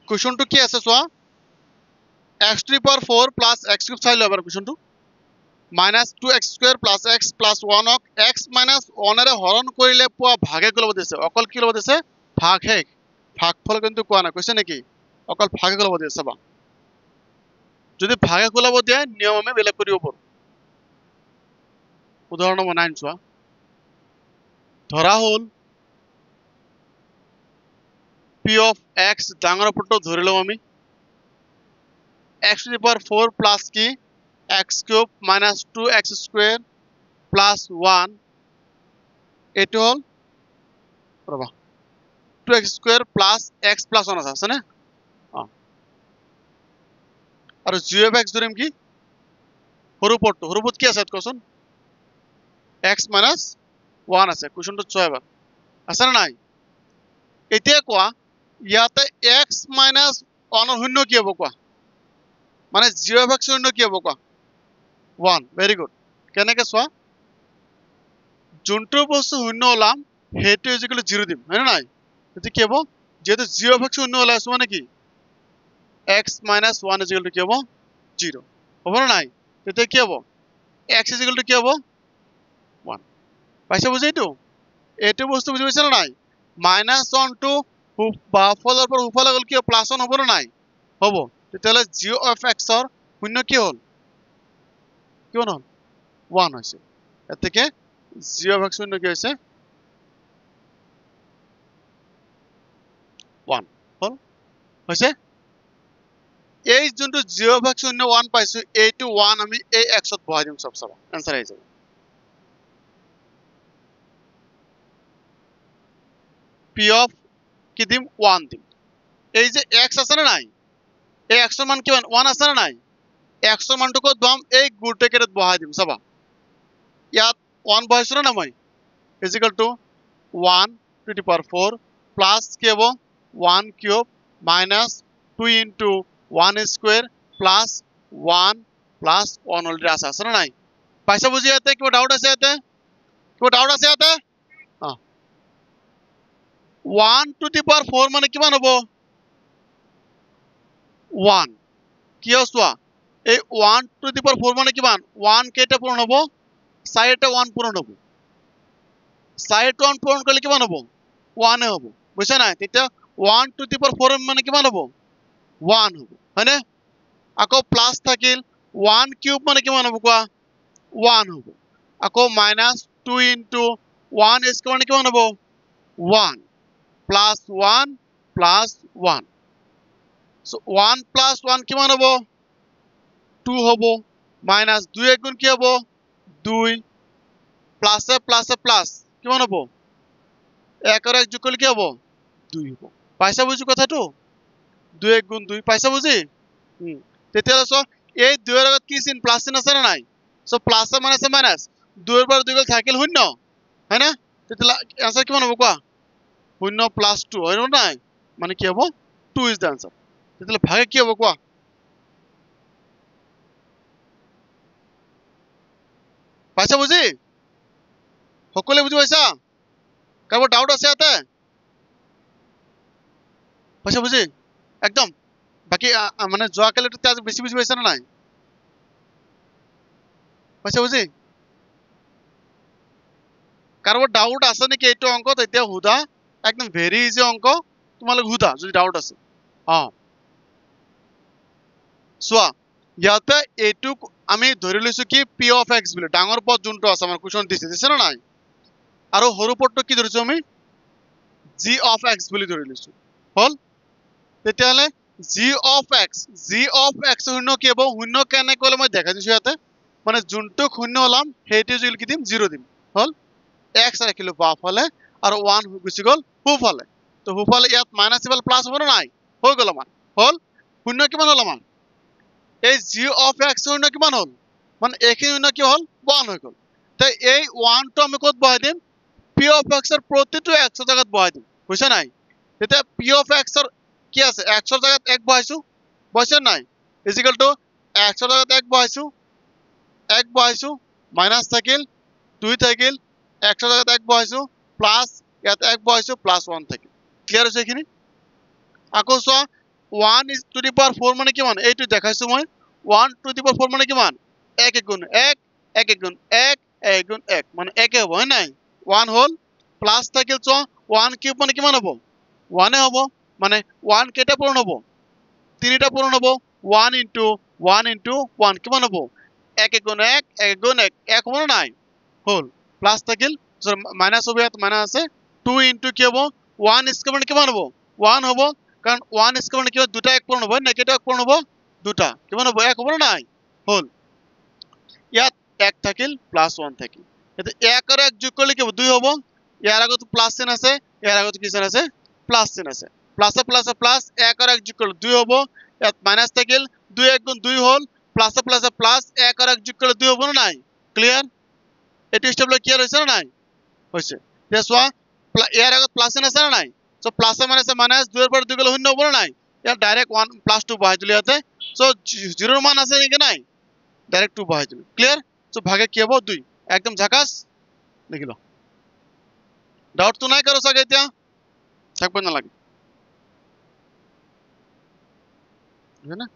কুৱেশ্যনটো কি আছে চোৱা x to the power 4 plus x cube চাই লওঁ এবাৰ কুৱেশ্যনটো minus 2x square plus x plus 1 ক x minus 1 এৰে হৰণ কৰিলে পোৱা ভাগে ল'ব দিছে অকল কি ল'ব দিছে ভাগহে ভাগফল কিন্তু কোৱা নাই কৈছে নেকি অকল ভাগে ল'ব দিছে চাবা যদি ভাগে ল'ব দিয়ে নিয়ম আমি বেলেগ কৰিব পাৰোঁ উদাহৰণ নম্বৰ 9 চোৱা ধৰা হ'ল p of x ডাঙৰ পটটো ধৰি লওঁ আমি x to the power 4 plus কি x cube minus 2x square plus 1 এইটো হ'ল ৰবা 2x square plus x plus 1 আছে না আৰু g of x ধৰিম কি সৰু পট কি আছে কোৱাচোন x minus 1 আছে কুৱেশ্যনটো চোৱা এবাৰ আছে না নাই এতিয়া কোৱা ইয়াতে x minus 1 ৰ শূন্য কি হ'ব কোৱা মানে g of x শূন্য কি হ'ব কোৱা 1 ভেৰি গুড কেনেকে চোৱা যোনটো বস্তু শূন্য ওলাম সেইটো ইকুৱেল টু 0 দিম হয় না নাই তেতিয়া কি হ'ব যেহেতু g of x শূন্য ওলাইছো মানে কি x minus 1 ইকুৱেল টু কি হ'ব 0 হ'ব না নাই তেতিয়া কি হ'ব x ইকুৱেল টু কি হ'ব 1 পাইছা বুজিটো এইটো বস্তু বুজি পাইছা না নাই -1 টু বাফলৰ পৰা উফালে গ'ল কি +1 হ'ব না নাই হ'ব তেতিয়াহ'লে g of x ৰ শূন্য কি হ'ল কিমান হ'ল 1 হৈছে এতেকে g of x শূন্য কি হৈছে 1 হ'ল হৈছে এই যোনটো g of x শূন্য 1 পাইছো এইটো 1 আমি এই x ত বহাই দিম সব চাবা आंसर আহি যাব p of কি দিম 1 দিম এই যে x আছে না নাই এই x এর মান কিমান 1 আছে না নাই x এর মানটো কত বহাম এই গুটেকেত বহাই দিম চাবা ইয়াত 1 বহাইছো না মই equal to 1 to the power 4 plus কি হ'ব 1 cube minus 2 into 1 square plus 1 plus 1 already আছে না নাই পাইছা বুঝি ইয়াতে কিবা ডাউট আছে ইয়াতে 1 to the power 4 মানে কিমান হ'ব 1 কি হসোয়া এই 1 to the power 4 মানে কিমান 1 কেটা পূরণ হ'ব সাইডটা 1 পূরণ হ'ব সাইড 1 পূরণ করলে কিমান হ'ব 1 এ হ'ব বুঝছ না তেতিয়া 1 to the power 4 মানে কিমান হ'ব 1 হ'ব হয়নে আকৌ প্লাস থাকিল 1 কিউব মানে কিমান হ'ব কোৱা 1 হ'ব আকৌ মাইনাস 2 into 1 স্কয়ার মানে কিমান হ'ব 1 plus 1 plus 1 so 1 plus 1 কিমান হ'ব 2 হ'ব মাইনাস 2 এর গুণ কি হ'ব 2 প্লাস এ প্লাস কিমান হ'ব 1 আর 1 যোগ করলে কি হ'ব 2 হ'ব পাইছা বুঝি কথাটো 2 এর গুণ 2 পাইছা বুঝি তেতিয়ালে সো এই 2 এর আগত কি চিন প্লাস চিন আছে না নাই সো প্লাস এ মাইনাস 2 এর পর 2 গল থাকিল শূন্য হয় না তেতিয়ালে आंसर কিমান হ'ব কোৱা 0 plus 2 হয় না নাই মানে কি হ'ব 2 is the answer তেতিয়ালে ভাগে কি হ'ব কোৱা পাইছা বুঝি সকলে বুঝি পাইছা কাৰো ডাউট আছে ইয়াতে পাইছা বুঝি একদম বাকি মানে যোৱা কালিটো তে বেছি বুঝি পাইছা না নাই পাইছা বুঝি কারো ডাউট আছে নেকি এইটো অঙ্ক তেতিয়া হুদা একদম ভেরি ইজি অঙ্ক তোমালোক হুদা যদি ডাউট আছে সোয়া ইয়াতে এইটো আমি ধৰি লৈছো কি p of x বুলি ডাঙৰ পদ যোনটো আছে আমাৰ কোৱেশ্চন দিছে না নাই আৰু সৰু পদটো কি ধৰিছো আমি g of x বুলি ধৰি লৈছো হল তেতিয়ালে g of x শূন্য কি হ'ব শূন্য কেনে কলে মই দেখাই দিছো ইয়াতে মানে যোনটো শূন্য হলাম সেইটো যদি কি দিম 0 দিম হল x ৰাখিলো বাফালে আৰু 1 গুচি গল হুফালে তো হুফালে ইয়াত মাইনাস ইবাল প্লাস হ'ব না নাই হৈ গল আমাৰ হল শূন্য কিমান হল আমাৰ এই g of x শূন্য কিমান হল মানে এখিনি শূন্য কি হল 1 হৈ গল তাই এই 1 টো আমি কত বহাই দিম p of x এর প্রতিটো x এর জায়গাত বহাই দিম বুঝছ নাই তেতিয়া p of x এর কি আছে x এর জায়গাত 1 বহাইছো বুঝছ নাই ইকুয়াল টু x এর জায়গাত 1 বহাইছো মাইনাস থাকিল 2 থাকিল x এর জায়গাত 1 বহাইছো প্লাস ইয়াত 1 বহাইছো প্লাস 1 থাকিল ক্লিয়ার হৈছে এখিনি আকৌ সোয়া 1 is to the power 4 মানে কিমান এইটো দেখাইছো মই 1 to the power 4 মানে কিমান 1 গুণ 1 1 গুণ 1 1 গুণ 1 মানে 1 হ'ব হয় নাই 1 হল প্লাস থাকিল চ 1 কিউব মানে কিমান হ'ব 1 এ হ'ব মানে 1 কেটা পূরণ হ'ব 3টা পূরণ হ'ব 1 into 1 কিমান হ'ব 1 গুণ 1 1 গুণ 1 1 হ'ব নাই হল প্লাস থাকিল মাইনাস হবে ইয়াত মাইনাস আছে 2 into কি হ'ব 1 স্কয়ার মানে কিমান হ'ব 1 হ'ব কারণ 1 স্কয়ার মানে কিমান দুটা 1 পূরণ হ'ব না কেটা 1 পূরণ হ'ব দুটা কিমান হ'ব 1 হ'ব না নাই হল ইয়াত 1 থাকিল প্লাস 1 থাকিল এতে 1 আর 1 যোগ করলে কি হবে 2 হ'ব ইয়ার আগত প্লাস চিহ্ন আছে ইয়ার আগত কি চিহ্ন আছে প্লাস চিহ্ন আছে প্লাসে প্লাসে প্লাস 1 আর 1 যোগ করলে 2 হ'ব ইয়াত মাইনাস থাকিল 2 1 গুণ 2 হল প্লাসে প্লাসে প্লাস 1 আর 1 যোগ করলে 2 হ'ব না নাই ক্লিয়ার এটা স্টেপলে ক্লিয়ার হইছে না নাই হইছে দেখো এর আগত প্লাস চিহ্ন আছে না নাই সো প্লাসে মাইনাসে মাইনাস 2 এর পর 2 গেলে শূন্য হবে না নাই ইয়াত ডাইরেক্ট 1 প্লাস 2 বহাই দিলে ইয়াতে সো 0 এর মান আছে নাকি নাই ডাইরেক্ট 2 বহাই দিলে ক্লিয়ার সো ভাগে কি হবে 2 একদম ঝাকাস লিখিল ডাউট তো নাই কারো সাথে এটা থাকবে না লাগে বুঝলে না